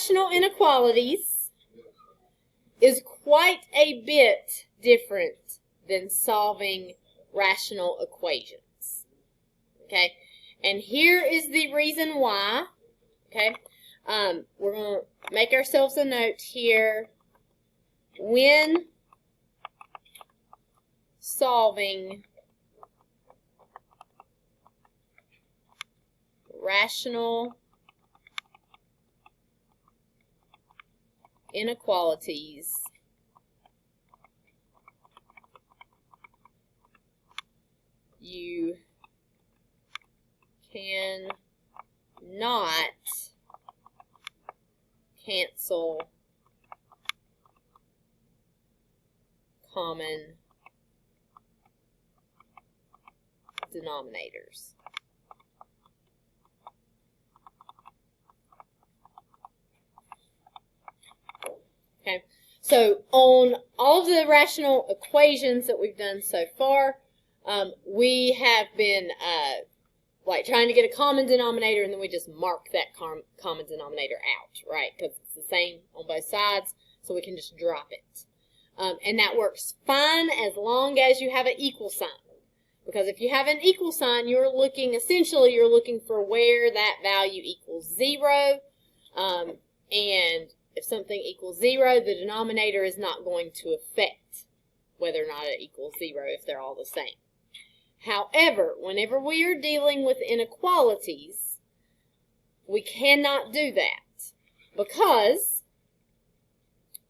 rational inequalities is quite a bit different than solving rational equations. Okay? And here is the reason why. Okay? We're going to make ourselves a note here. When solving rational inequalities, you cannot cancel common denominators. Okay, so on all of the rational equations that we've done so far, we have been like trying to get a common denominator, and then we just mark that common denominator out, right? Because it's the same on both sides, so we can just drop it. And that works fine as long as you have an equal sign. Because if you have an equal sign, essentially you're looking for where that value equals 0. And if something equals 0, the denominator is not going to affect whether or not it equals 0 if they're all the same. However, whenever we are dealing with inequalities, we cannot do that. Because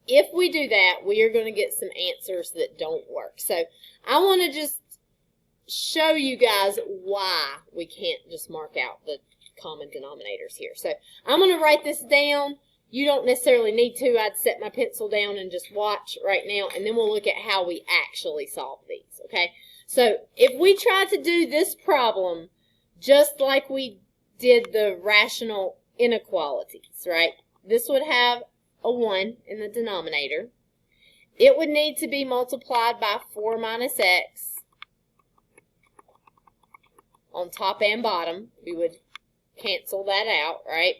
if we do that, we are going to get some answers that don't work. So I want to just show you guys why we can't just mark out the common denominators here. So I'm going to write this down. You don't necessarily need to. I'd set my pencil down and just watch right now, and then we'll look at how we actually solve these, okay? So if we try to do this problem just like we did the rational inequalities, right? This would have a 1 in the denominator. It would need to be multiplied by 4 minus x on top and bottom. We would cancel that out, right?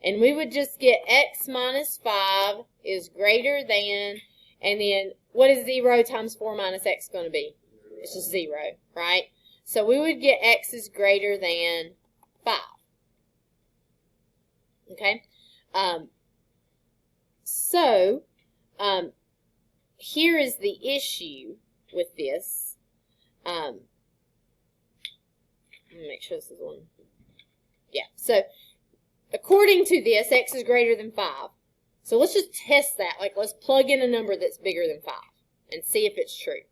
And we would just get x minus 5 is greater than, and then what is 0 times 4 minus x going to be? It's just 0, right? So we would get x is greater than 5. Okay? Here is the issue with this. Let me make sure this is one. Yeah, so according to this, x is greater than 5. So let's just test that. Like, let's plug in a number that's bigger than 5 and see if it's true.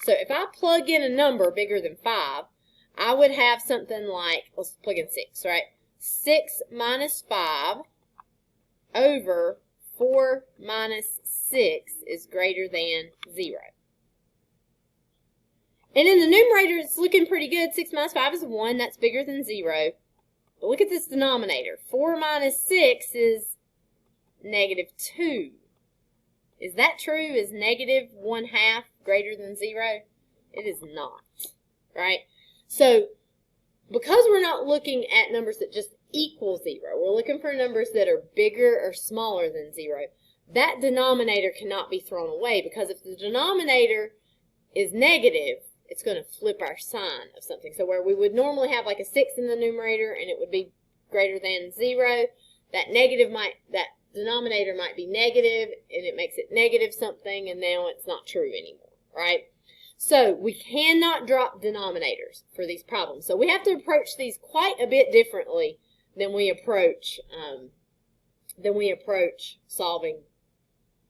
So if I plug in a number bigger than 5, I would have something like, let's plug in 6, right? 6 minus 5 over 4 minus 6 is greater than 0. And in the numerator, it's looking pretty good. 6 minus 5 is 1. That's bigger than 0. But look at this denominator. 4 minus 6 is negative 2. Is that true? Is negative 1/2 greater than 0? It is not, right? So, because we're not looking at numbers that just equal 0, we're looking for numbers that are bigger or smaller than 0, that denominator cannot be thrown away, because if the denominator is negative, it's going to flip our sign of something. So where we would normally have like a 6 in the numerator and it would be greater than 0, that denominator might be negative, and it makes it negative something, and now it's not true anymore, right? So we cannot drop denominators for these problems. So we have to approach these quite a bit differently than we approach solving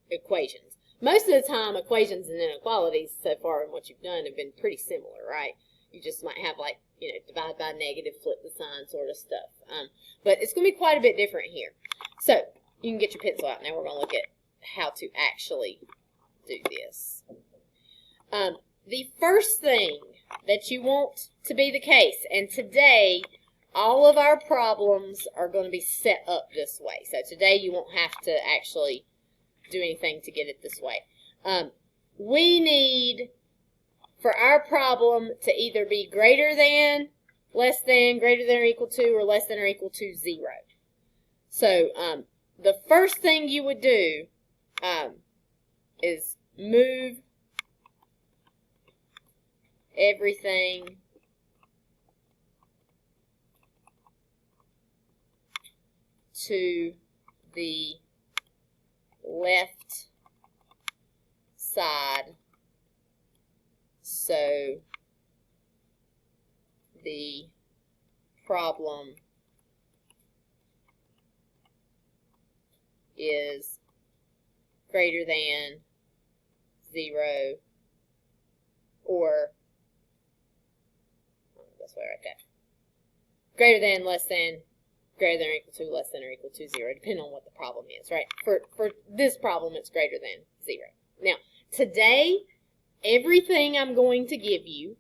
equations. Most of the time, equations and inequalities so far in what you've done have been pretty similar, right? You just might have like, divide by negative, flip the sign sort of stuff. But it's going to be quite a bit different here. So you can get your pencil out now. We're going to look at how to actually do this. The first thing that you want to be the case, and today all of our problems are going to be set up this way. So today you won't have to actually do anything to get it this way. We need for our problem to either be greater than, less than, greater than or equal to, or less than or equal to 0. So the first thing you would do is move everything to the left side so the problem is greater than 0 or that's why I write that. Greater than, less than, greater than or equal to, less than or equal to 0, depending on what the problem is, right? For this problem, it's greater than 0. Now, today, everything I'm going to give you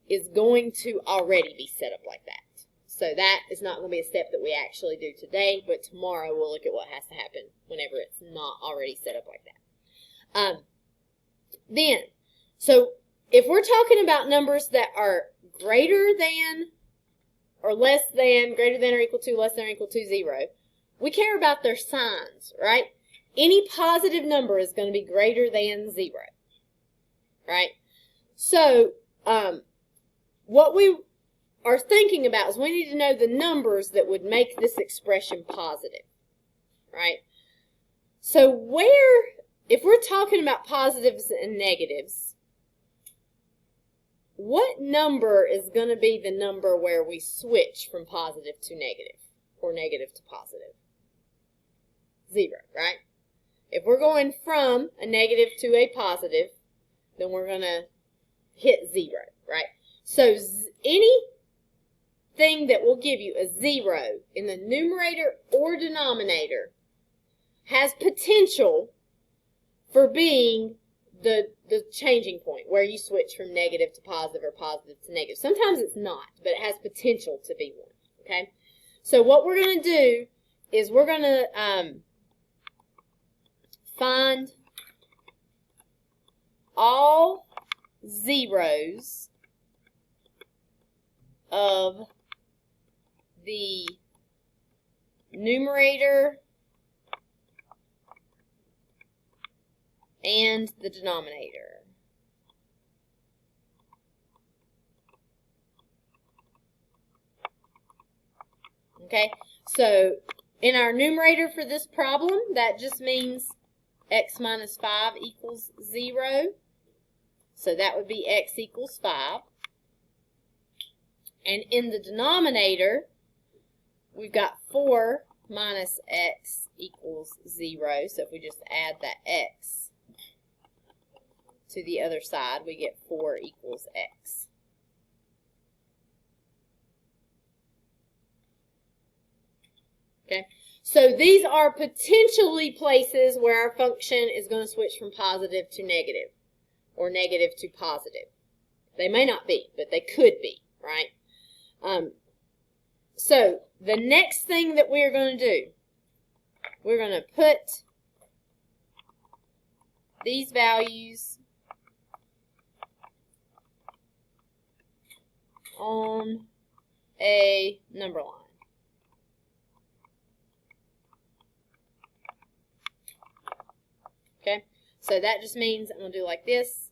is going to already be set up like that. So that is not going to be a step that we actually do today, but tomorrow we'll look at what has to happen whenever it's not already set up like that. So if we're talking about numbers that are greater than or less than, greater than or equal to, less than or equal to 0, we care about their signs, right? Any positive number is going to be greater than 0, right? So what we are thinking about is we need to know the numbers that would make this expression positive, right? So if we're talking about positives and negatives, what number is going to be the number where we switch from positive to negative or negative to positive? 0, right? If we're going from a negative to a positive, then we're going to hit 0, right? So anything that will give you a 0 in the numerator or denominator has potential for being the changing point where you switch from negative to positive or positive to negative. Sometimes it's not, but it has potential to be one, okay? So what we're going to do is we're going to find all zeros of the numerator and the denominator. Okay, so in our numerator for this problem, that just means x minus 5 equals 0. So that would be x equals 5. And in the denominator, we've got 4 minus x equals 0. So if we just add that x to the other side, we get 4 equals x. Okay, so these are potentially places where our function is going to switch from positive to negative or negative to positive. They may not be, but they could be, right? So the next thing that we're going to do, we're going to put these values on a number line. Okay, so that just means I'm going to do like this.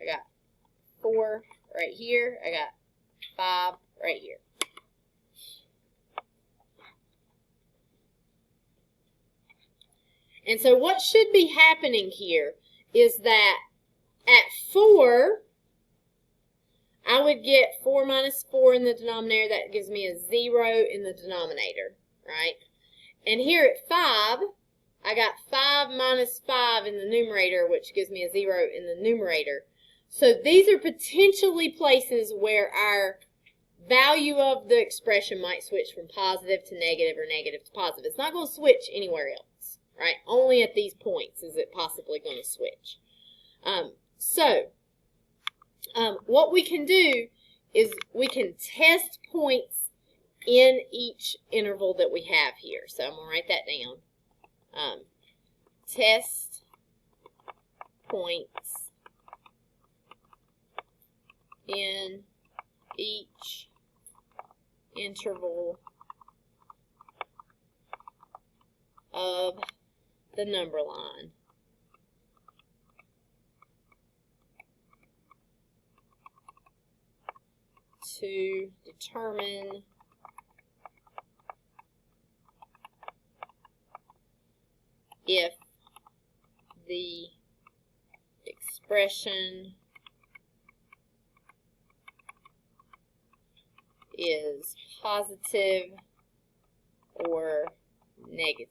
I got 4 right here. I got 5 right here. And so what should be happening here is that at 4, I would get 4 minus 4 in the denominator. That gives me a 0 in the denominator, right? And here at 5, I got 5 minus 5 in the numerator, which gives me a 0 in the numerator. So these are potentially places where our value of the expression might switch from positive to negative or negative to positive. It's not going to switch anywhere else, right? Only at these points is it possibly going to switch. What we can do is we can test points in each interval that we have here. So I'm going to write that down. Test points in each interval of the number line. To determine if the expression is positive or negative.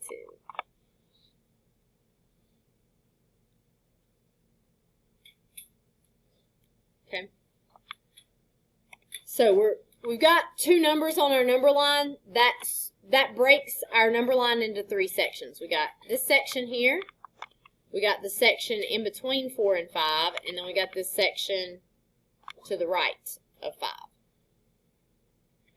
Okay. So we've got two numbers on our number line. That breaks our number line into three sections. We got this section here. We got the section in between 4 and 5, and then we got this section to the right of 5.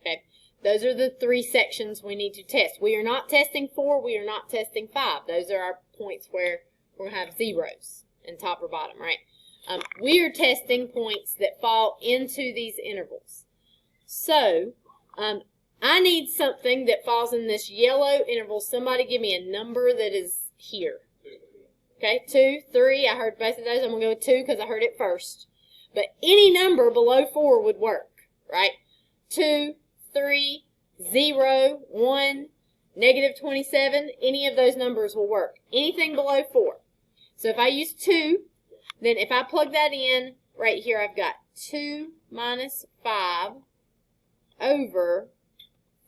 Okay, those are the three sections we need to test. We are not testing 4, we are not testing 5. Those are our points where we're going to have zeros in top or bottom, right? We are testing points that fall into these intervals. So, I need something that falls in this yellow interval. Somebody give me a number that is here. Okay, 2, 3, I heard both of those. I'm going to go with 2 because I heard it first. But any number below 4 would work, right? 2, 3, 0, 1, negative 27, any of those numbers will work. Anything below 4. So if I use 2, then if I plug that in, right here I've got 2 minus 5 over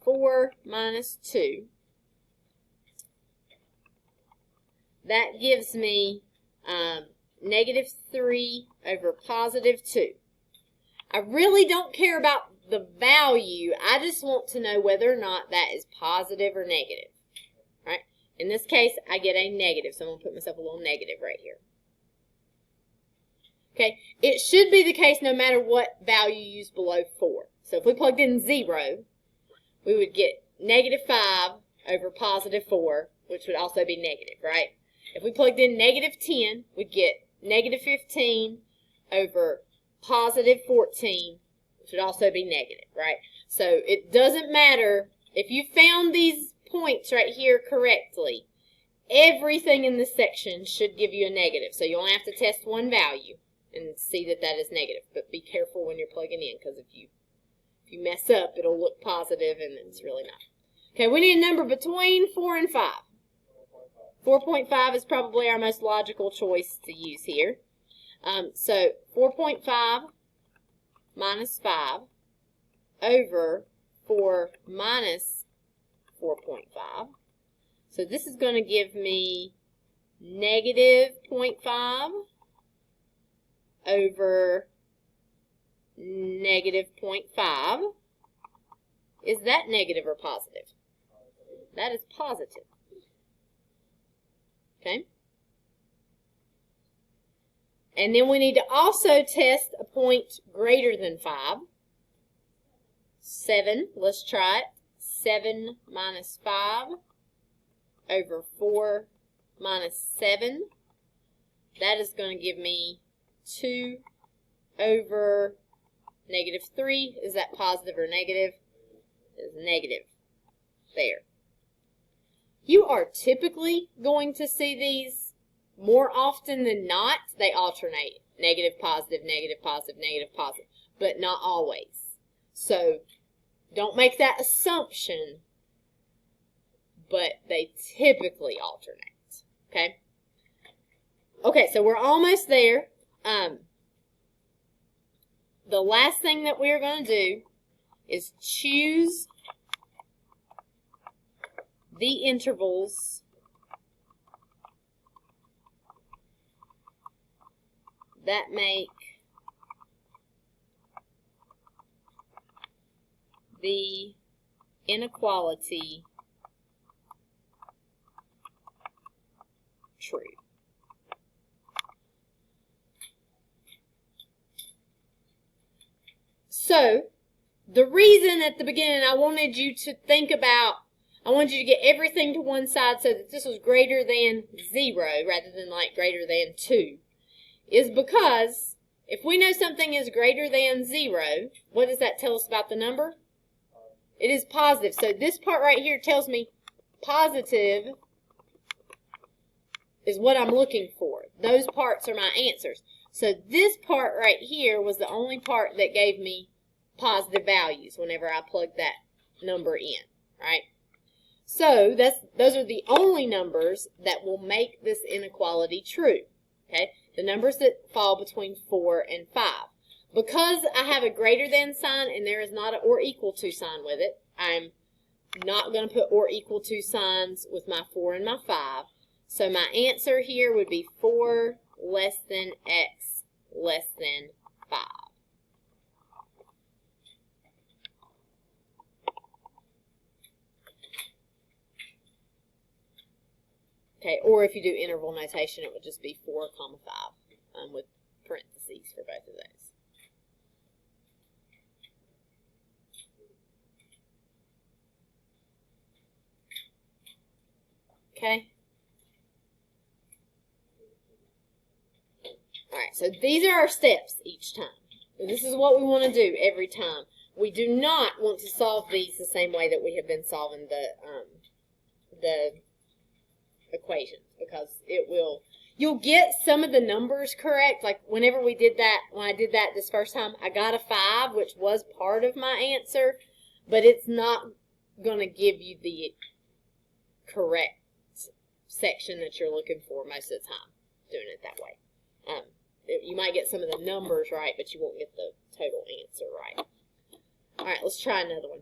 4 minus 2. That gives me negative 3 over positive 2. I really don't care about the value. I just want to know whether or not that is positive or negative. Right? In this case, I get a negative, so I'm going to put myself a little negative right here. Okay, it should be the case no matter what value you use below 4. So if we plugged in 0, we would get negative 5 over positive 4, which would also be negative, right? If we plugged in negative 10, we'd get negative 15 over positive 14, which would also be negative, right? So it doesn't matter. If you found these points right here correctly, everything in this section should give you a negative. So you only have to test one value and see that that is negative. But be careful when you're plugging in, because if you mess up, it'll look positive and it's really not. Okay, we need a number between 4 and 5. 4.5 is probably our most logical choice to use here. So 4.5 minus 5 over 4 minus 4.5. So this is going to give me negative 0.5 over negative 0.5. Is that negative or positive? That is positive. Okay? And then we need to also test a point greater than 5. 7, let's try it. 7 minus 5 over 4 minus 7. That is going to give me 2 over negative 3. Is that positive or negative? It's negative. There. You are typically going to see these more often than not. They alternate. Negative, positive, negative, positive, negative, positive. But not always. So don't make that assumption. But they typically alternate. Okay? Okay, so we're almost there. The last thing that we're going to do is choose the intervals that make the inequality true. So, the reason at the beginning I wanted you to think about, I wanted you to get everything to one side so that this was greater than 0 rather than like greater than 2, is because if we know something is greater than 0, what does that tell us about the number? It is positive. So this part right here tells me positive is what I'm looking for. Those parts are my answers. So this part right here was the only part that gave me positive values whenever I plugged that number in, right? So those are the only numbers that will make this inequality true, okay? The numbers that fall between 4 and 5. Because I have a greater than sign and there is not an or equal to sign with it, I'm not going to put or equal to signs with my 4 and my 5. So my answer here would be 4 less than x less than 5. Okay, or if you do interval notation, it would just be 4, 5 with parentheses for both of those. Okay. All right, so these are our steps each time. And this is what we want to do every time. We do not want to solve these the same way that we have been solving the equations, because you'll get some of the numbers correct. Like whenever we did that, when I did that this first time, I got a 5, which was part of my answer, but it's not going to give you the correct section that you're looking for most of the time doing it that way. You might get some of the numbers right, but you won't get the total answer right. All right, let's try another one.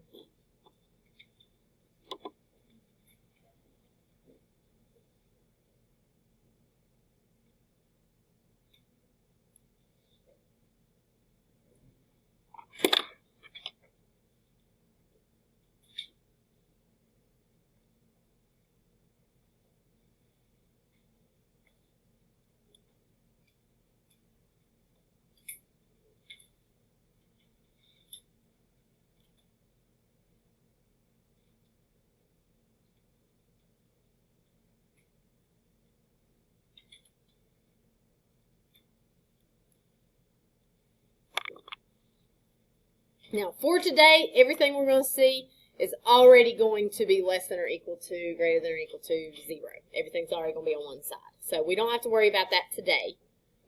Now, for today, everything we're going to see is already going to be less than or equal to, greater than or equal to 0. Everything's already going to be on one side. So we don't have to worry about that today.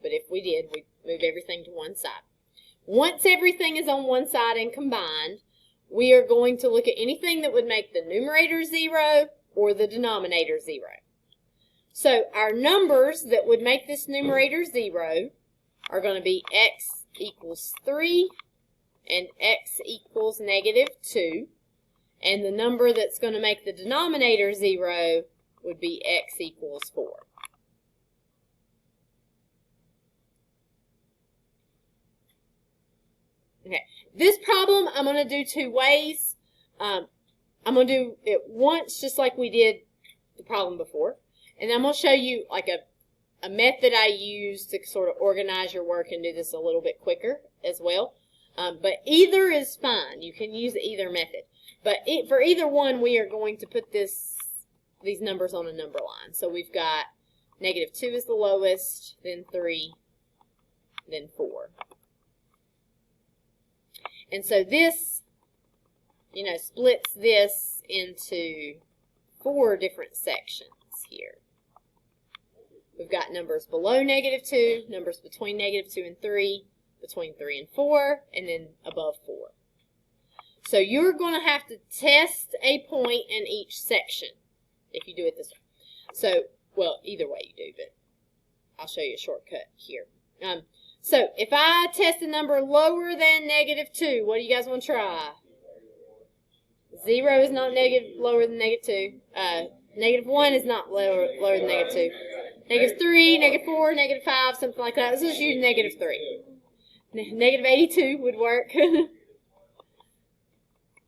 But if we did, we'd move everything to one side. Once everything is on one side and combined, we are going to look at anything that would make the numerator 0 or the denominator 0. So our numbers that would make this numerator 0 are going to be x equals 3 and x equals -2. And the number that's going to make the denominator 0 would be x equals 4. Okay, this problem I'm going to do two ways. I'm going to do it once just like we did the problem before. And I'm going to show you like a method I use to sort of organize your work and do this a little bit quicker as well. But either is fine. You can use either method. But for either one, we are going to put these numbers on a number line. So we've got -2 is the lowest, then 3, then 4. And so this, splits this into 4 different sections here. We've got numbers below -2, numbers between -2 and 3, between 3 and 4, and then above 4. So you're going to have to test a point in each section if you do it this way. So, well, either way you do, but I'll show you a shortcut here. So if I test a number lower than -2, what do you guys want to try? 0 is not lower than -2. -1 is not lower than -2. -3, -4, -5, something like that. Let's just use -3. -82 would work.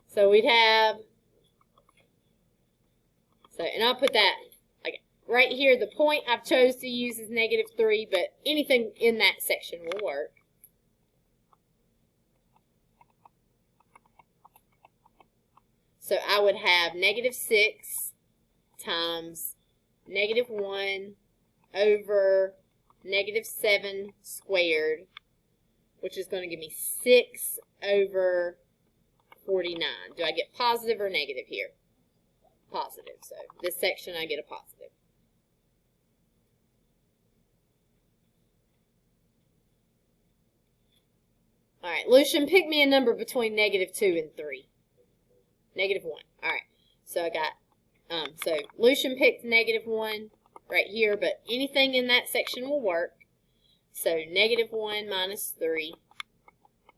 So we'd have, and I'll put that like right here. The point I've chose to use is -3, but anything in that section will work. So I would have -6 times -1 over -7 squared, which is going to give me 6 over 49. Do I get positive or negative here? Positive. So this section I get a positive. All right, Lucian, pick me a number between -2 and 3. -1. All right, so I got, so Lucian picked -1 right here, but anything in that section will work. So -1 minus 3,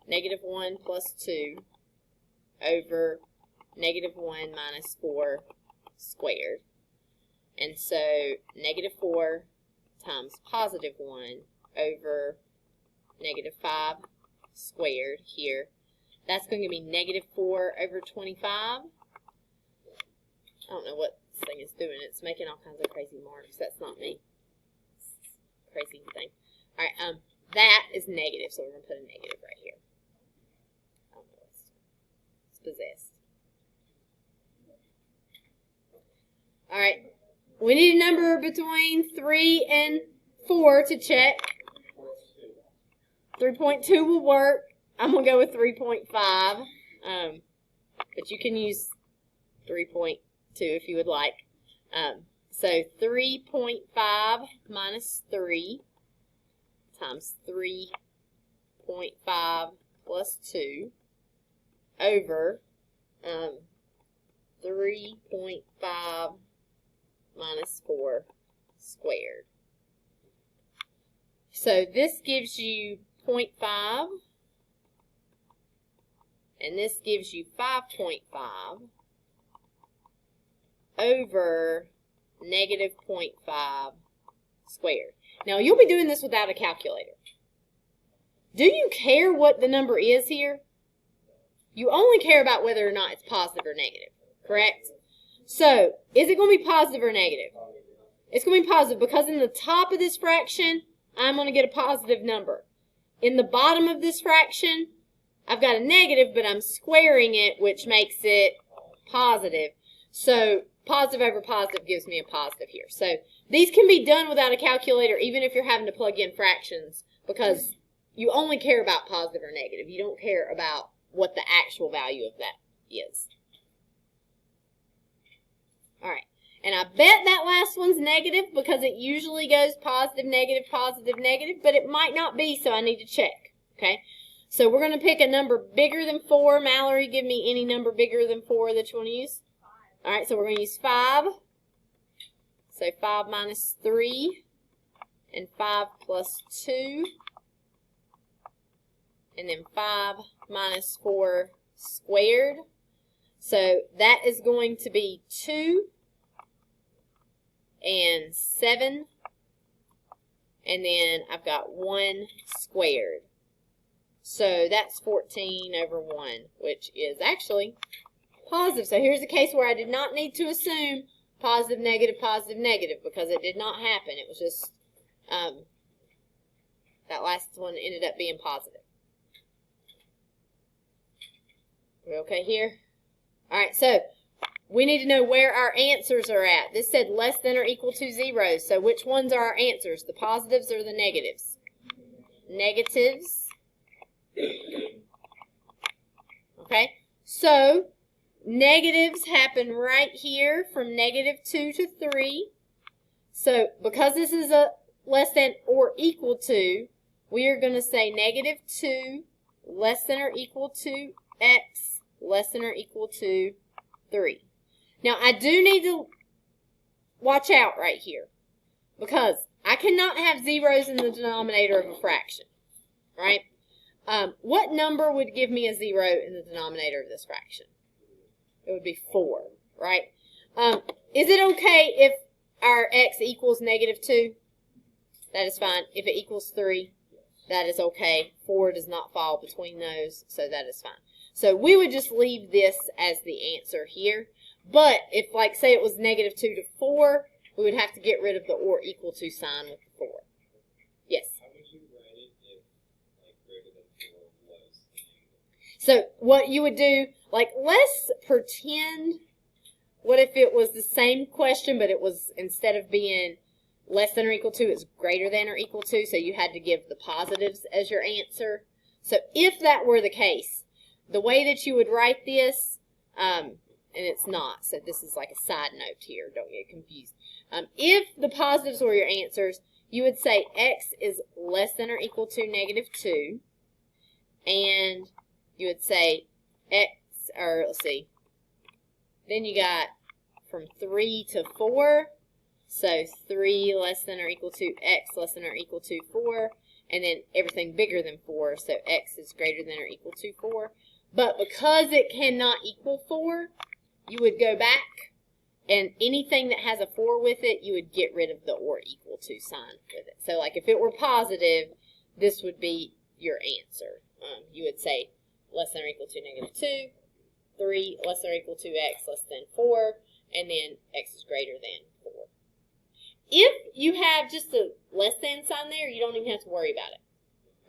-1 plus 2 over -1 minus 4 squared. And so -4 times +1 over -5 squared here. That's going to be -4 over 25. I don't know what this thing is doing. It's making all kinds of crazy marks. That's not me. Crazy thing. All right, that is negative, so we're going to put a negative right here. I don't know it's possessed. All right, we need a number between 3 and 4 to check. 3.2 will work. I'm going to go with 3.5, but you can use 3.2 if you would like. So 3.5 minus 3 times 3.5 plus 2 over 3.5 minus 4 squared. So this gives you 0.5, and this gives you 5.5 over -0.5 squared. Now, you'll be doing this without a calculator. Do you care what the number is here? You only care about whether or not it's positive or negative, correct? So, is it going to be positive or negative? It's going to be positive because in the top of this fraction, I'm going to get a positive number. In the bottom of this fraction, I've got a negative, but I'm squaring it, which makes it positive. So, positive over positive gives me a positive here. So, these can be done without a calculator, even if you're having to plug in fractions, because you only care about positive or negative. You don't care about what the actual value of that is. All right. And I bet that last one's negative because it usually goes positive, negative, but it might not be, so I need to check. Okay? So we're going to pick a number bigger than 4. Mallory, give me any number bigger than 4 that you want to use. 5. All right, so we're going to use 5. So 5 minus 3 and 5 plus 2. And then 5 minus 4 squared. So that is going to be 2 and 7. And then I've got 1 squared. So that's 14 over 1, which is actually positive. So here's a case where I did not need to assume positive, negative, because it did not happen. It was just, that last one ended up being positive. We okay here? All right, so we need to know where our answers are at. This said less than or equal to 0. So which ones are our answers, the positives or the negatives? Negatives. Okay, so negatives happen right here from -2 to 3. So because this is a less than or equal to, we are going to say -2 less than or equal to x less than or equal to 3. Now I do need to watch out right here because I cannot have zeros in the denominator of a fraction, right? What number would give me a 0 in the denominator of this fraction? It would be 4, right? Is it okay if our x equals -2? That is fine. If it equals 3, that is okay. 4 does not fall between those, so that is fine. So we would just leave this as the answer here. But if, like, say it was -2 to 4, we would have to get rid of the or equal to sign with the 4. Yes? How would you write it if, like, greater than 4 was the negative? So what you would do, like, let's pretend, what if it was the same question, but it was, instead of being less than or equal to, it's greater than or equal to, so you had to give the positives as your answer. So if that were the case, the way that you would write this, and it's not, so this is like a side note here, don't get confused. If the positives were your answers, you would say x is less than or equal to -2, and you would say x, or let's see, then you got from 3 to 4, so 3 less than or equal to x less than or equal to 4, and then everything bigger than 4, so x is greater than or equal to 4. But because it cannot equal 4, you would go back, and anything that has a 4 with it, you would get rid of the or equal to sign with it. So like if it were positive, this would be your answer. You would say less than or equal to -2, 3 less than or equal to x less than 4, and then x is greater than 4. If you have just a less than sign there, you don't even have to worry about it.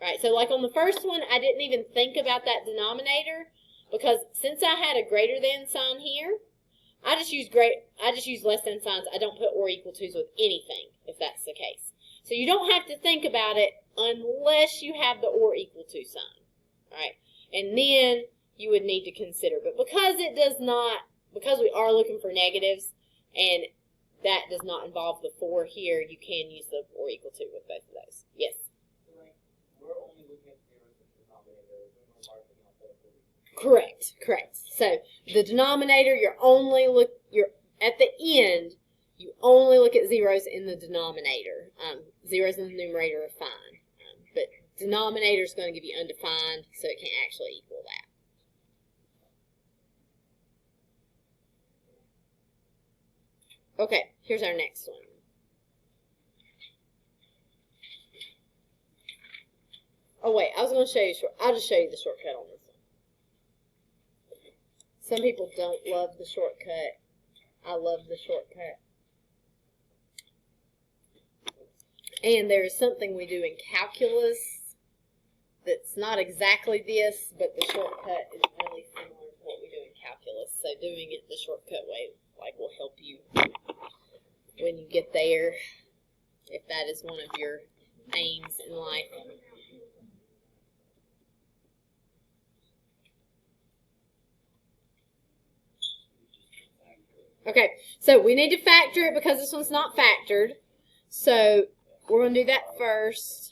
Right? So like on the first one, I didn't even think about that denominator, because since I had a greater than sign here, I just use less than signs. I don't put or equal to's with anything, if that's the case. So you don't have to think about it unless you have the or equal to sign. Right? And then you would need to consider. But because it does not, because we are looking for negatives, and that does not involve the 4 here, you can use the or equal to with both of those. Yes? So like, we're only looking at zeros in the denominator when we're marking out the 40. Correct. So the denominator, you're at the end, you only look at zeros in the denominator. Zeros in the numerator are fine. But denominator is going to give you undefined, so it can't actually equal that. Okay, here's our next one. Oh wait, I was going to show you, I'll just show you the shortcut on this one. Some people don't love the shortcut. I love the shortcut. And there is something we do in calculus that's not exactly this, but the shortcut is really similar to what we do in calculus. So doing it the shortcut way will help you when you get there, if that is one of your aims in life. Okay, so we need to factor it because this one's not factored. So we're going to do that first.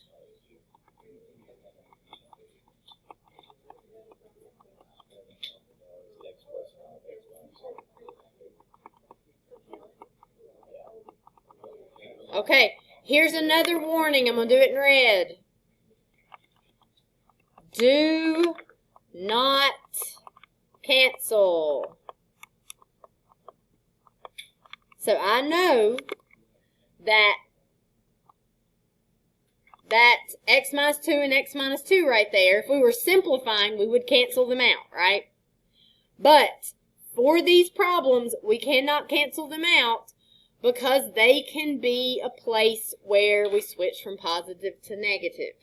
Okay, here's another warning. I'm going to do it in red. Do not cancel. So I know that x minus 2 and x minus 2 right there, if we were simplifying, we would cancel them out, right? But for these problems, we cannot cancel them out because they can be a place where we switch from positive to negative.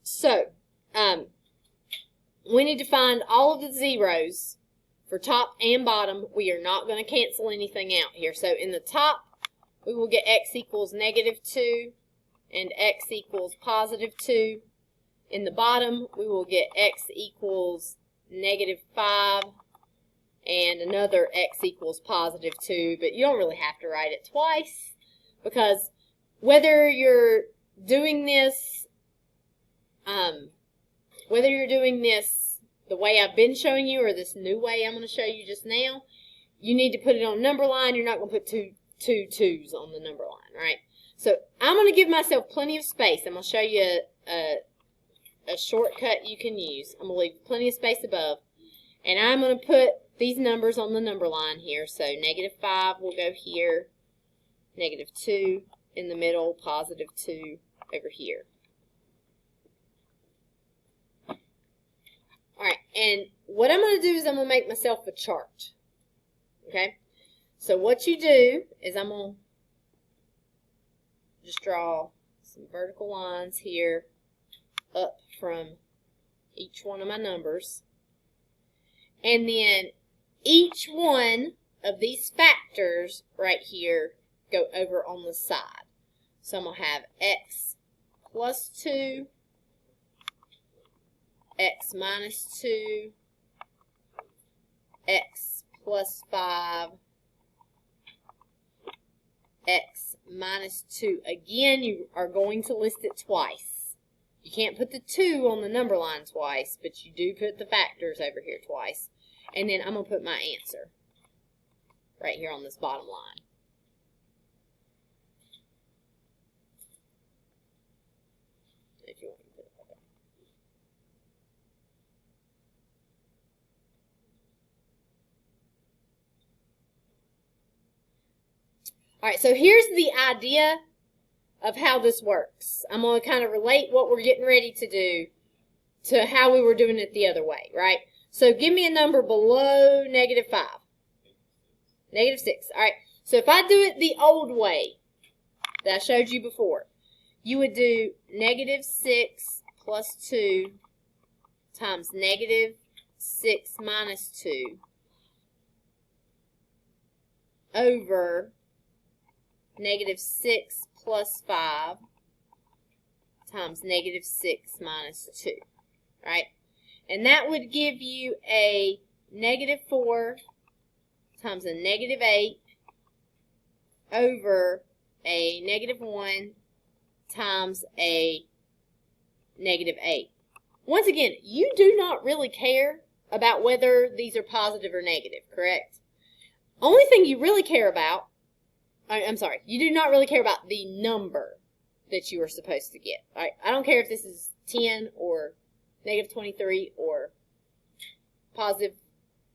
So, we need to find all of the zeros for top and bottom. We are not going to cancel anything out here. So in the top, we will get x equals -2 and x equals +2. In the bottom, we will get x equals -5 and another x equals +2. But you don't really have to write it twice, because whether you're doing this the way I've been showing you or this new way I'm going to show you just now, you need to put it on number line. You're not going to put two 2's on the number line, right? So I'm going to give myself plenty of space. I'm going to show you a shortcut you can use. I'm going to leave plenty of space above. And I'm going to put these numbers on the number line here. So -5 will go here, -2 in the middle, +2 over here. Alright, and what I'm going to do is I'm going to make myself a chart. Okay? So what you do is I'm going to just draw some vertical lines here up from each one of my numbers. And then each one of these factors right here go over on the side. So I'm going to have x plus 2, x minus 2, x plus 5, x minus 2. Again, you are going to list it twice. You can't put the 2 on the number line twice, but you do put the factors over here twice. And then I'm going to put my answer right here on this bottom line. If you want to put it like that. All right, so here's the idea of how this works. I'm going to kind of relate what we're getting ready to do to how we were doing it the other way, right? So give me a number below -5. -6. All right, so if I do it the old way that I showed you before, you would do -6 plus 2 times -6 minus 2 over -6 plus 5 times -6 minus 2, right? And that would give you a -4 times a -8 over a -1 times a -8. Once again, you do not really care about whether these are positive or negative, correct? Only thing you really care about, I'm sorry, you do not really care about the number that you are supposed to get. All right? I don't care if this is 10 or -23 or positive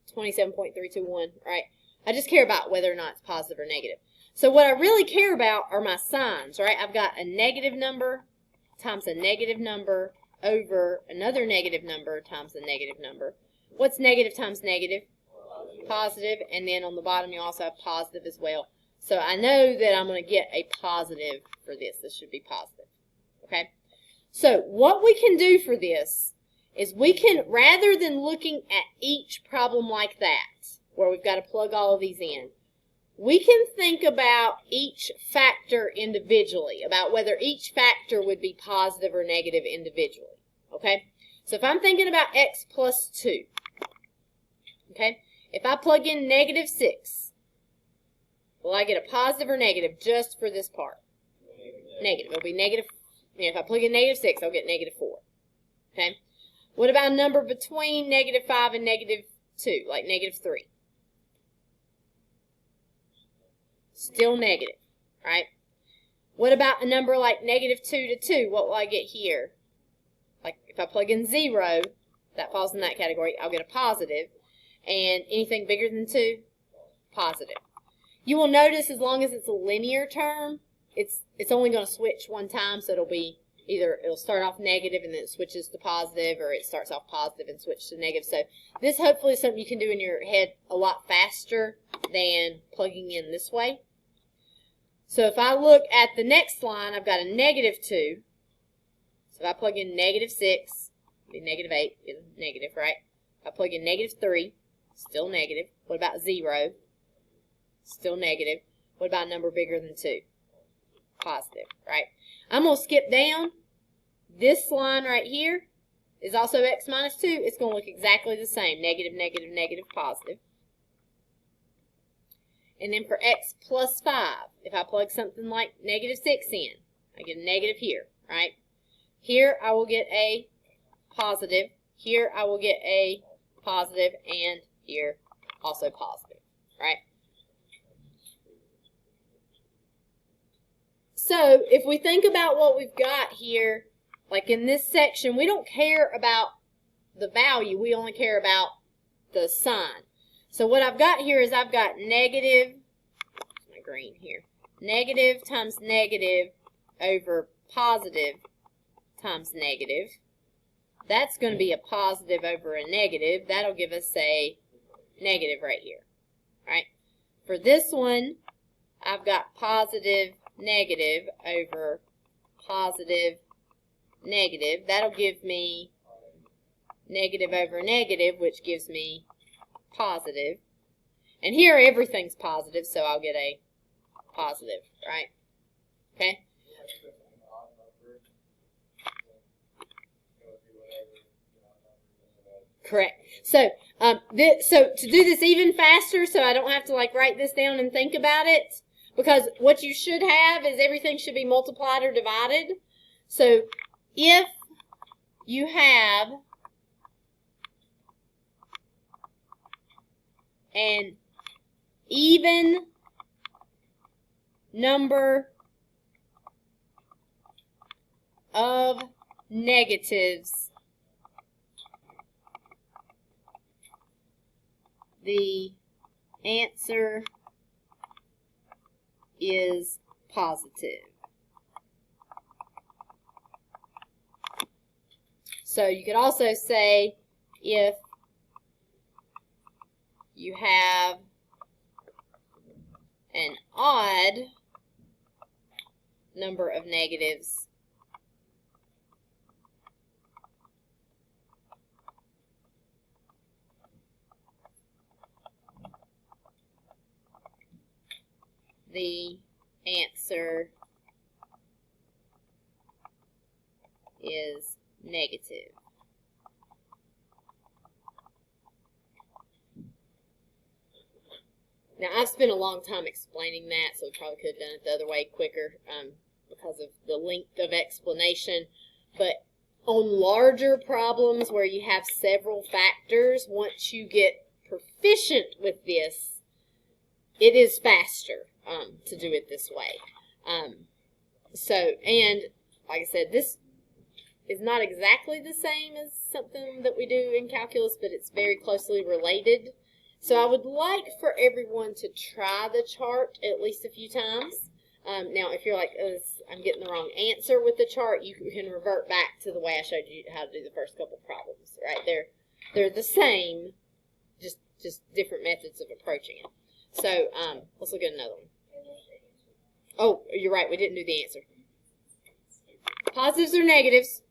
27.321, right? I just care about whether or not it's positive or negative. So what I really care about are my signs, right? I've got a negative number times a negative number over another negative number times a negative number. What's negative times negative? Positive. And then on the bottom you also have positive as well. So I know that I'm going to get a positive for this. This should be positive. Okay? So what we can do for this is we can, rather than looking at each problem like that, where we've got to plug all of these in, we can think about each factor individually, about whether each factor would be positive or negative individually. Okay? So if I'm thinking about x plus 2, okay, if I plug in -6, will I get a positive or negative just for this part? Negative. It'll be negative. If I plug in -6, I'll get -4. Okay? What about a number between -5 and -2, like -3? Still negative, right? What about a number like -2 to 2? What will I get here? Like if I plug in 0, that falls in that category, I'll get a positive. And anything bigger than 2? Positive. You will notice as long as it's a linear term, it's only going to switch one time, so it'll be either it'll start off negative and then it switches to positive, or it starts off positive and switches to negative. So this hopefully is something you can do in your head a lot faster than plugging in this way. So if I look at the next line, I've got a -2. So if I plug in -6, it'll be -8, it's negative, right? If I plug in -3, still negative. What about 0? Still negative. What about a number bigger than 2? Positive, right? I'm going to skip down. This line right here is also x minus 2. It's going to look exactly the same. Negative, negative, negative, positive. And then for x plus 5, if I plug something like -6 in, I get a negative here, right? Here I will get a positive. Here I will get a positive. And here also positive, right? So if we think about what we've got here, like in this section, we don't care about the value. We only care about the sign. So what I've got here is I've got negative, my green here, negative times negative over positive times negative. That's going to be a positive over a negative. That'll give us a negative right here, right? For this one, I've got positive negative over positive negative. That'll give me negative over negative, which gives me positive. And here everything's positive, so I'll get a positive, right? Okay? Correct. So, so to do this even faster, so I don't have to like write this down and think about it, because what you should have is everything should be multiplied or divided. So if you have an even number of negatives, the answer is positive. So you could also say if you have an odd number of negatives, the answer is negative. Now, I've spent a long time explaining that, so we probably could have done it the other way quicker because of the length of explanation. But on larger problems where you have several factors, once you get proficient with this, it is faster to do it this way. And like I said, this is not exactly the same as something that we do in calculus, but it's very closely related. So I would like for everyone to try the chart at least a few times. Now, if you're like, oh, I'm getting the wrong answer with the chart, you can revert back to the way I showed you how to do the first couple problems. Right? They're the same, just different methods of approaching it. So let's look at another one. Oh, you're right. We didn't do the answer. Positives or negatives?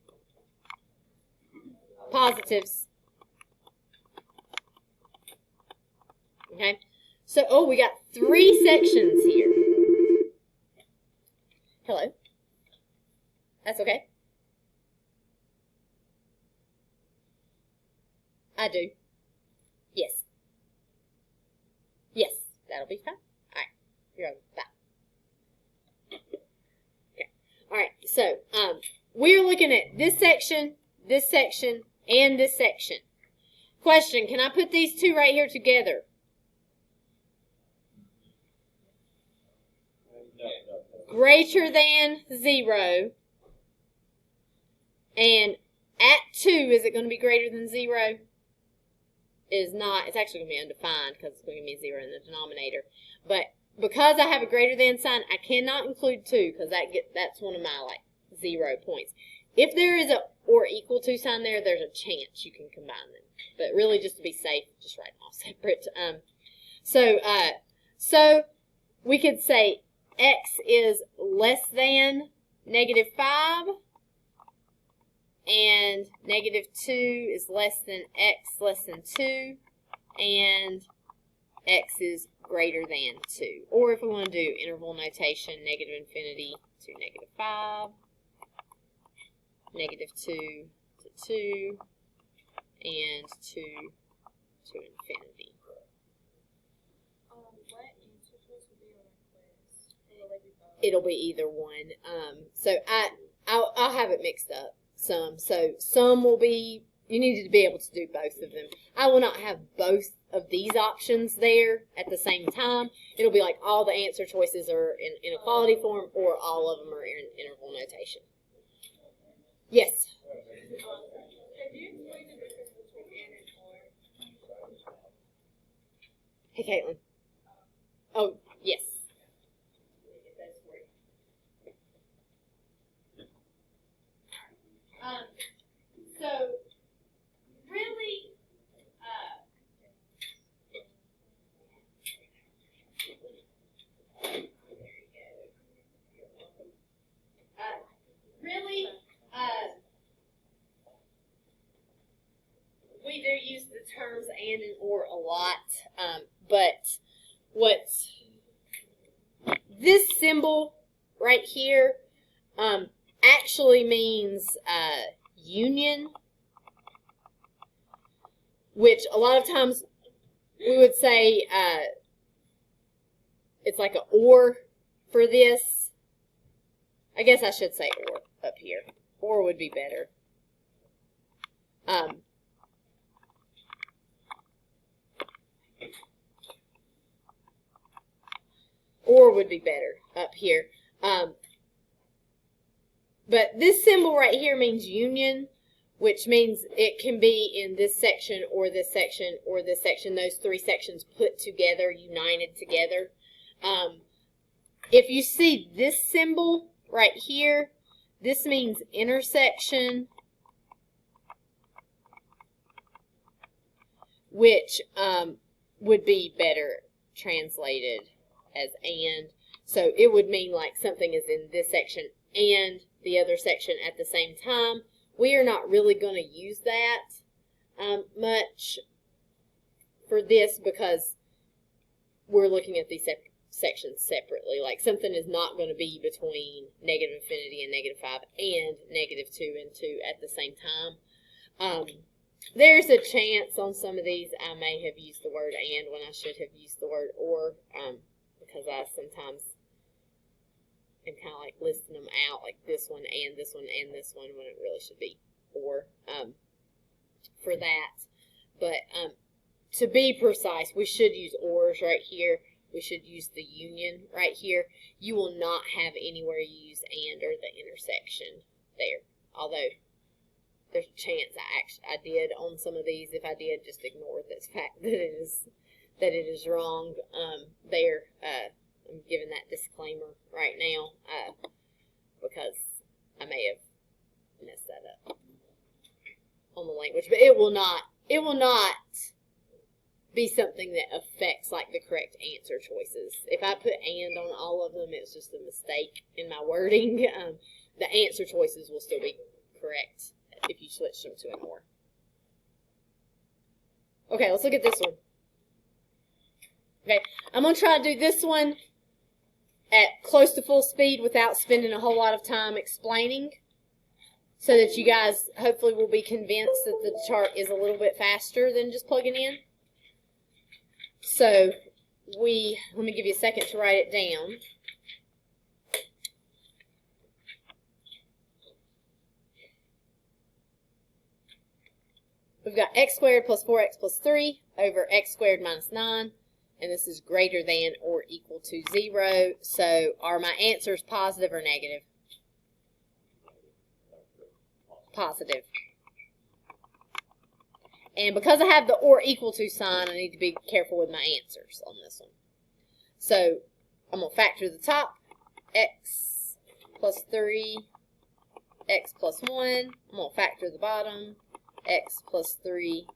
Positives. Okay. So, we got 3 sections here. Hello. That's okay. I do. Yes. Yes. That'll be fine. All right. You're over. Bye. Okay. All right. So, we're looking at this section, and this section. Question, can I put these two right here together? Greater than 0. And at 2, is it going to be greater than 0? It is not. It's actually going to be undefined because it's going to be 0 in the denominator. But because I have a greater than sign, I cannot include 2 because that's one of my 0 points. If there is a or equal to sign there, there's a chance you can combine them. But really, just to be safe, just write them all separate. So we could say x is less than -5, and -2 is less than x less than 2, and x is greater than 2. Or if we want to do interval notation, -infinity to -5, -2 to 2, and 2 to infinity. What answer choice will be on our quiz? Or will they be both? It'll be either one. So I'll have it mixed up some. So some will be, you need to be able to do both of them. I will not have both of these options there at the same time. It'll be like all the answer choices are in inequality form, or all of them are in interval notation. Yes. Have you explained the difference between and or? Hey, Caitlin. Oh, yes. So, really, we do use the terms and or a lot, but what's this symbol right here actually means union, which a lot of times we would say it's like an or for this. I guess I should say or up here. Or would be better. Or would be better up here. But this symbol right here means union, which means it can be in this section or this section or this section, those three sections put together, united together. If you see this symbol right here, this means intersection, which would be better translated as and. So it would mean like something is in this section and the other section at the same time. We are not really going to use that much for this because we're looking at these sections separately. Like something is not going to be between negative infinity and negative 5 and negative 2 and 2 at the same time. There's a chance on some of these I may have used the word and when I should have used the word or, because I sometimes am kind of like listing them out, like this one and this one and this one, when it really should be or for that. But to be precise, we should use ors right here. We should use the union right here. You will not have anywhere you use and or the intersection there. Although there's a chance I did on some of these. If I did, just ignore this fact that it is wrong there. I'm giving that disclaimer right now because I may have messed that up on the language. But it will not be something that affects like the correct answer choices. If I put and on all of them, it's just a mistake in my wording. The answer choices will still be correct if you switch them to an or. Okay, let's look at this one. Okay, I'm going to try to do this one at close to full speed without spending a whole lot of time explaining so that you guys hopefully will be convinced that the chart is a little bit faster than just plugging in. So let me give you a second to write it down. We've got x squared plus 4x plus 3 over x squared minus 9. And this is greater than or equal to 0. So are my answers positive or negative? Positive. And because I have the or equal to sign, I need to be careful with my answers on this one. So I'm going to factor the top. X plus 3, x plus 1. I'm going to factor the bottom. X plus 3,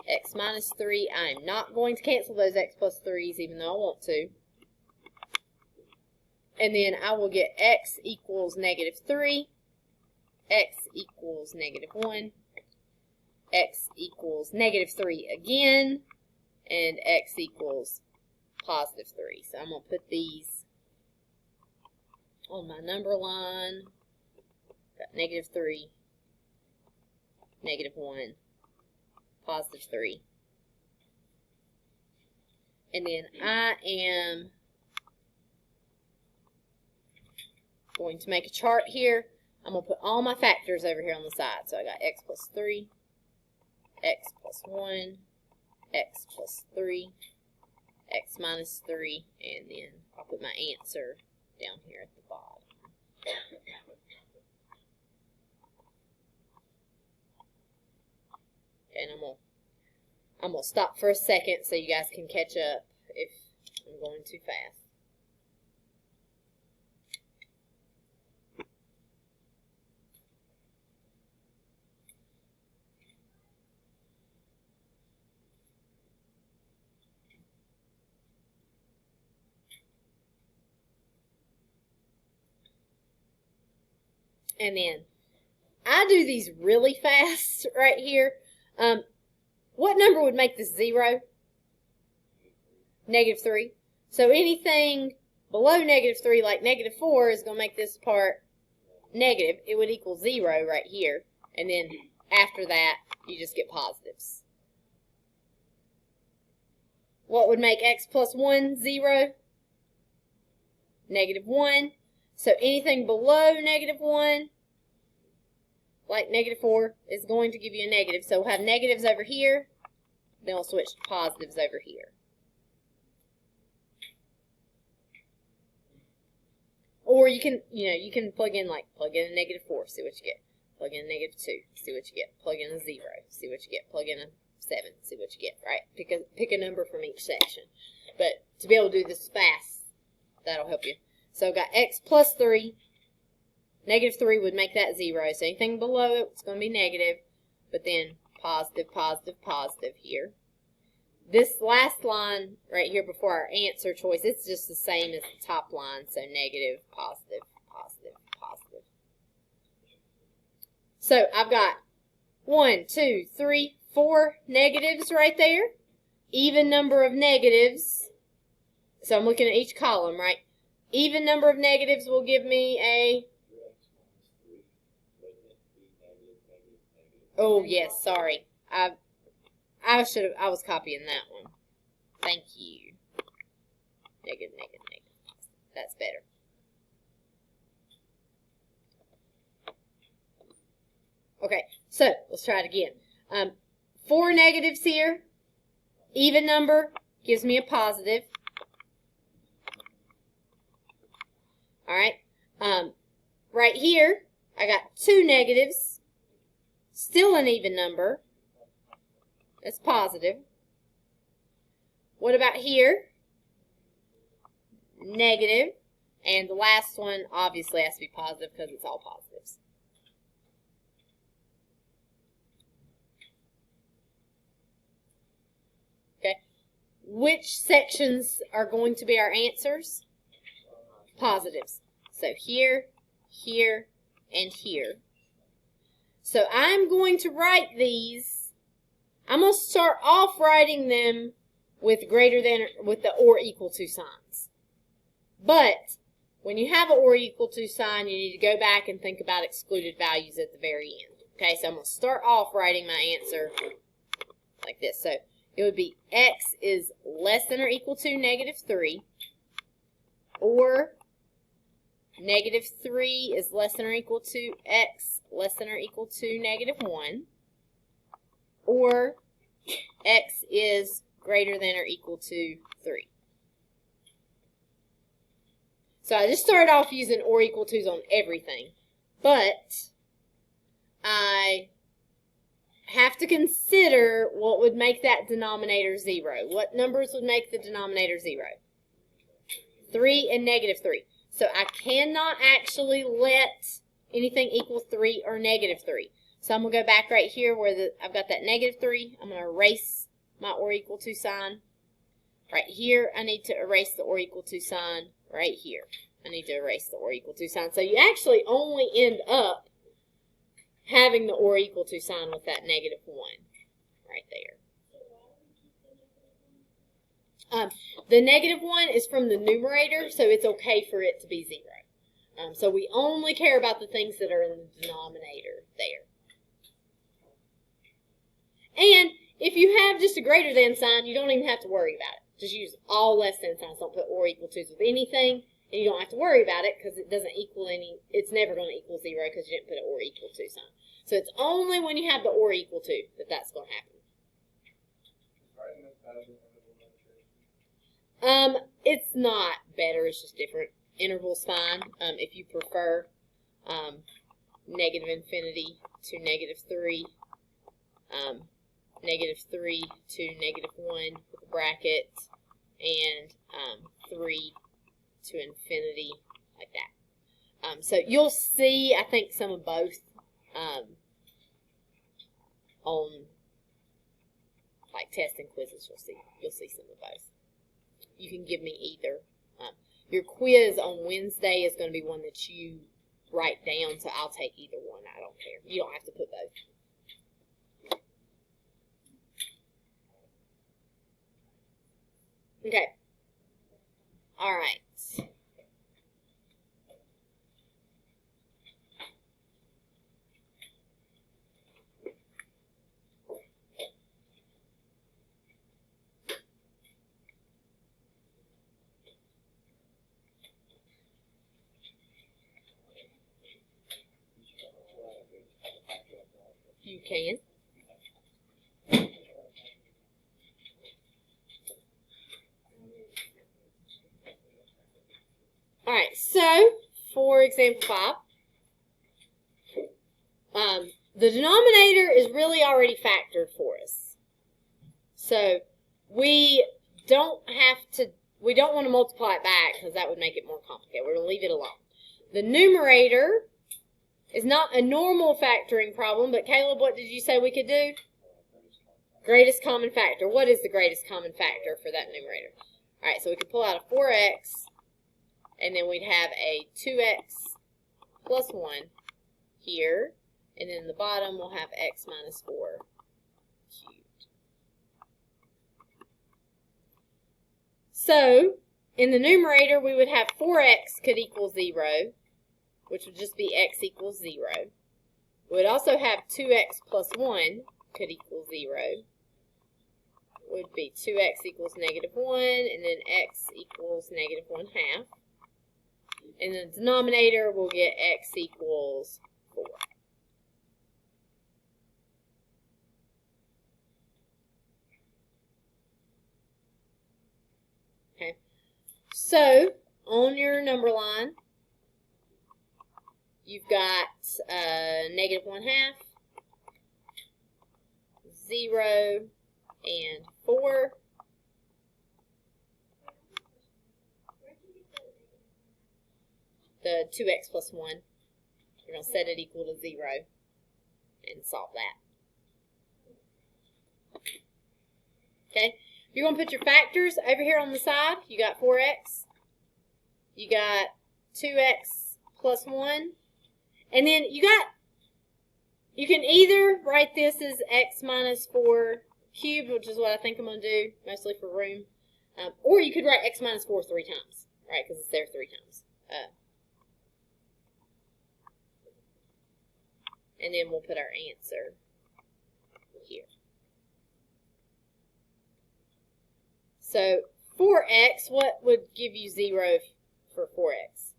x minus 3. I'm not going to cancel those x plus 3's even though I want to. And then I will get x equals negative 3, x equals negative 1, x equals negative 3 again, and x equals positive 3. So I'm going to put these on my number line. Got negative 3, negative 1, positive 3. And then I am going to make a chart here. I'm going to put all my factors over here on the side. So I got x plus 3, x plus 1, x plus 3, x minus 3, and then I'll put my answer down here at the bottom. And I'm gonna stop for a second so you guys can catch up if I'm going too fast. And then I do these really fast right here. What number would make this 0? Negative 3. So anything below negative 3, like negative 4, is going to make this part negative. It would equal 0 right here. And then after that, you just get positives. What would make x plus 1 0? Negative 1. So anything below negative 1, like negative 4 is going to give you a negative. So we'll have negatives over here. Then we'll switch to positives over here. Or you can, you can plug in a negative 4, see what you get. Plug in a negative 2, see what you get. Plug in a 0, see what you get. Plug in a 7, see what you get, right? Pick a number from each section. But to be able to do this fast, that'll help you. So I've got x plus 3. Negative 3 would make that 0. So anything below it is going to be negative. But then positive, positive, positive here. This last line right here before our answer choice, it's just the same as the top line. So negative, positive, positive, positive. So I've got 1, 2, 3, 4 negatives right there. Even number of negatives. So I'm looking at each column, right? Even number of negatives will give me a... Oh, yes, sorry. I was copying that one. Thank you. Negative, negative, negative. That's better. Okay, so let's try it again. 4 negatives here. Even number gives me a positive. All right. Right here, I got 2 negatives. Still an even number. That's positive. What about here? Negative. And the last one obviously has to be positive because it's all positives. Okay. Which sections are going to be our answers? Positives. So here, here, and here. So I'm going to write these. I'm going to start off writing them with greater than, with the or equal to signs. But when you have an or equal to sign, you need to go back and think about excluded values at the very end. Okay, so I'm going to start off writing my answer like this. So it would be x is less than or equal to negative 3, or negative 3 is less than or equal to x less than or equal to negative 1, or x is greater than or equal to 3. So I just started off using or equal to's on everything, but I have to consider what would make that denominator 0. What numbers would make the denominator 0? 3 and negative 3. So I cannot actually let anything equal 3 or negative 3. So I'm going to go back right here where I've got that negative 3. I'm going to erase my or equal to sign. Right here, I need to erase the or equal to sign. Right here, I need to erase the or equal to sign. So you actually only end up having the or equal to sign with that negative 1 right there. The negative 1 is from the numerator, so it's okay for it to be 0. So we only care about the things that are in the denominator there. And if you have just a greater than sign, you don't even have to worry about it. Just use all less than signs. Don't put or equal to's with anything, and you don't have to worry about it because it doesn't equal any. It's never going to equal 0 because you didn't put an or equal to sign. So it's only when you have the or equal to that that's going to happen. It's not better. It's just different. Interval's fine. If you prefer negative infinity to negative 3, negative 3 to negative 1 with a bracket, and 3 to infinity, like that. So you'll see, I think, some of both on like tests and quizzes. You'll see some of both. You can give me either. Your quiz on Wednesday is going to be one that you write down, so I'll take either one. I don't care. You don't have to put both. Okay. All right. can. Alright, so for example 5, the denominator is really already factored for us. So we don't want to multiply it back because that would make it more complicated. We're going to leave it alone. The numerator is not a normal factoring problem, but Caleb, what did you say we could do? Greatest common factor. What is the greatest common factor for that numerator? Alright, so we could pull out a 4x, and then we'd have a 2x plus 1 here, and then in the bottom we'll have x minus 4 cubed. So, in the numerator we would have 4x could equal 0, which would just be x equals 0. We would also have 2x plus 1 could equal 0. Would be 2x equals negative 1, and then x equals negative 1/2. And the denominator will get x equals 4. Okay. So, on your number line, you've got negative 1/2, 0, and 4. The 2x plus 1. We're going to set it equal to 0 and solve that. Okay, you're going to put your factors over here on the side. You got 4x. You got 2x plus 1. And then you can either write this as x minus 4 cubed, which is what I think I'm going to do, mostly for room. Or you could write x minus 4 3 times, right, because it's there 3 times. And then we'll put our answer here. So 4x, what would give you 0 for 4x?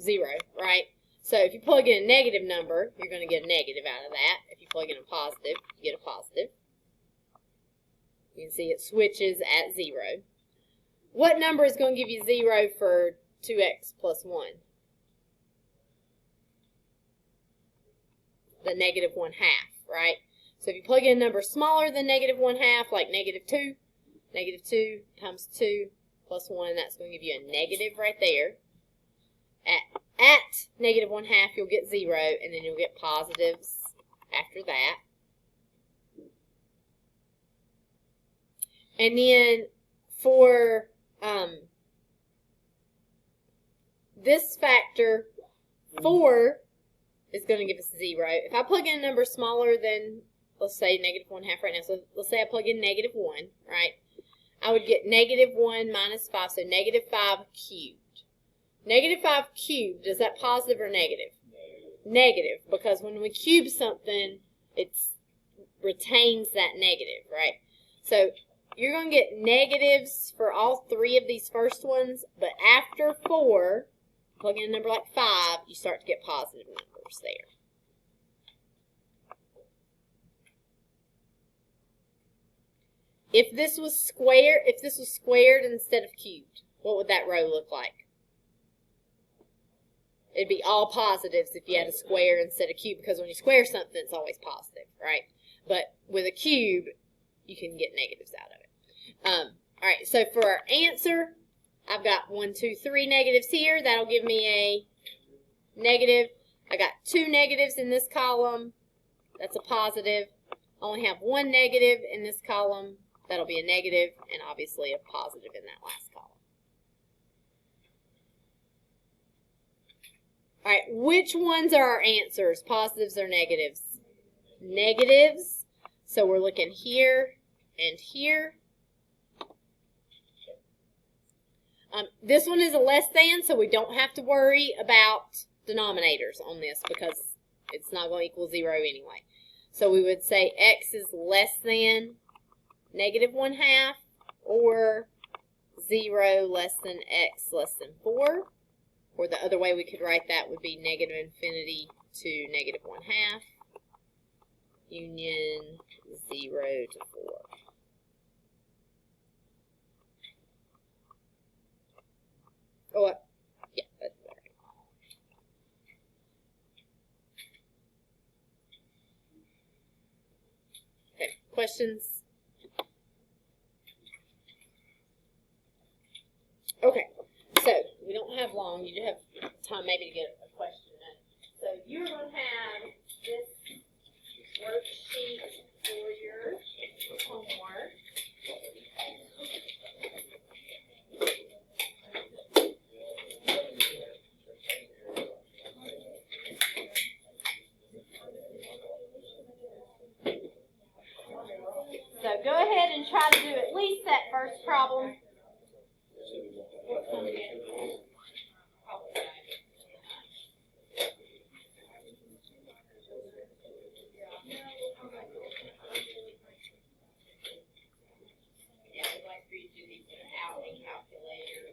0, right? So if you plug in a negative number, you're going to get a negative out of that. If you plug in a positive, you get a positive. You can see it switches at 0. What number is going to give you 0 for 2x plus 1? The negative 1/2, right? So if you plug in a number smaller than negative 1/2, like negative 2 times 2 plus 1, that's going to give you a negative right there. At negative 1/2, you'll get 0, and then you'll get positives after that. And then for this factor, 4 is going to give us 0. If I plug in a number smaller than, let's say, negative 1/2 right now, so let's say I plug in negative 1, right? I would get negative 1 minus 5, so negative 5 cubed. Negative 5 cubed, is that positive or negative? Negative, because when we cube something, it retains that negative, right? So you're going to get negatives for all 3 of these first ones, but after 4, plug in a number like 5, you start to get positive numbers there. If this was squared instead of cubed, what would that row look like? It'd be all positives if you had a square instead of cube, because when you square something, it's always positive, right? But with a cube, you can get negatives out of it. All right, so for our answer, I've got 1, 2, 3 negatives here. That'll give me a negative. I got 2 negatives in this column. That's a positive. I only have 1 negative in this column. That'll be a negative, and obviously a positive in that last column. All right, which ones are our answers, positives or negatives? Negatives. So we're looking here and here. This one is a less than, so we don't have to worry about denominators on this because it's not going to equal 0 anyway. So we would say x is less than negative 1/2 or 0 less than x less than 4. Or the other way we could write that would be negative infinity to negative 1/2 union 0 to 4. Oh, yeah, that's better. Okay, questions? Okay, so we don't have long. You do have time maybe to get a question in. So you're going to have this worksheet for your homework. So go ahead and try to do at least that first problem. Yeah, I'd like for you to do these without a calculator.